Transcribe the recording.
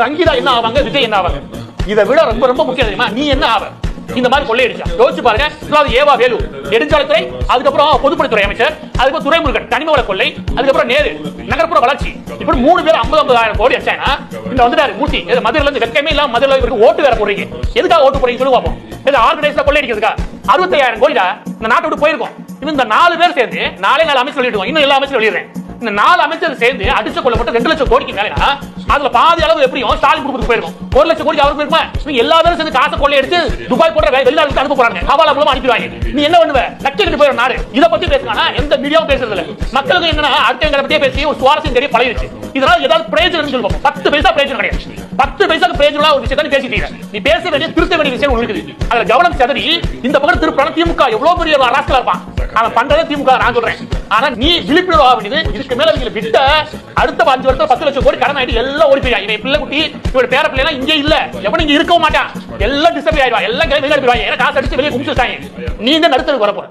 சங்கீதா என்ன ஆவாங்க, விஜய் என்ன ஆவாங்க? இதை விட ரொம்ப ரொம்ப முக்கியம் தெரியுமா, நீ என்ன ஆவ? இந்த மாதிரி கொள்ளையடிச்சா யோசிச்சு பாருங்க. ஏவா வேலு நெடுஞ்சாலைத்துறை, அதுக்கப்புறம் பொதுப்பணித்துறை அமைச்சர், அதுக்கப்புறம் துரைமுருகன் தனிமவள கொள்ளை, அதுக்கப்புறம் நேரு நகர்ப்புற வளர்ச்சி, இப்படி 3 பேர் 50,000 கோடி அடிச்சானா இந்த வந்துட்டாரு மூர்த்தி. மதுரையில இருந்து வெக்கமே இல்லாம மதுரையில இவருக்கு ஓட்டு வேற போடுறீங்க. எதுக்காக ஓட்டு போடுறீங்க சொல்லு பாப்போம். இது ஆர்கனைஸ்டா கொள்ளையடிக்கிறதுக்கா? 65,000 கோடிடா இந்த நாட்டை விட்டு போயிருக்கோம். இந்த 4 பேர் சேர்ந்து 4 அமைச்சர் சொல்லிடுவோம். இன்னும் எல்லா அமைச்சரும் சொல்லிடுறேன். இந்த 4 அமைச்சர் சேர்ந்து அடிச்சு கொள்ளப்பட்ட 2 லட்சம் கோடிக்கு மேலனா அதுல பாதி அளவு எப்படியும் ஸ்டாலின் கொடுத்து போயிருக்கும். 1 லட்சம் கோடி அவருக்கு இருக்குமா? எல்லா பேரும் சேர்ந்து காசை கொள்ளையடிச்சு துபாய் போன்ற வெளிநாட்டுக்கு அனுப்ப போறாங்க. ஹவாலா மூலமா அனுப்பிடுவாங்க. நீ என்ன பண்ணுவ? நக்கிட்டு போயிடும் நாடு. இத பத்தி பேசுறானா எந்த மீடியாவும் பேசுறது இல்ல. மக்களுக்கு என்னன்னா அடுத்தவங்களை பத்தியே பேசி ஒரு சுவாரஸ்யம் தெரிய பழகிடுச்சு. இதனால ஏதாவது பிரயோஜனம் சொல்லுவோம். 10 பைசா பிரயோஜனம் கிடையாது. 10 பைசாக்கு பிரயோஜனம் ஒரு விஷயத்தை பேசிட்டீங்க. நீ பேச வேண்டிய திருத்த வேண்டிய விஷயம் இருக்குது. அதுல கவனம் செதறி இந்த பக்கம் திருப்பி திமுக எவ்வளவு பெரிய ராஸ்கலா இருப்பான். அவன் பண்றதே திமுக நான் சொல்றேன். ஆனா நீ விழிப்புணர்வு ஆக வேண்டியது. இதுக்கு மேல நீங்க விட்ட அடுத்த 5 வருஷம் 10 லட்சம் கோடி கடன் ஆயிட்டு எல்லாம் ஓடி போய் இவன் பிள்ளை குட்டி இவட பேர பிள்ளைலாம் இங்கே இல்ல. எப்ப நீங்க இருக்கவும் மாட்டான். எல்லாம் டிஸ்டர்ப் ஆயிடுவா. எல்லாம் வெளியே போயிடுவாங்க. ஏன்னா காசு அடிச்சு வெளியே குமிச்சு வச்சாங்க. நீ இந்த நடுத்தருக்கு வரப்போற.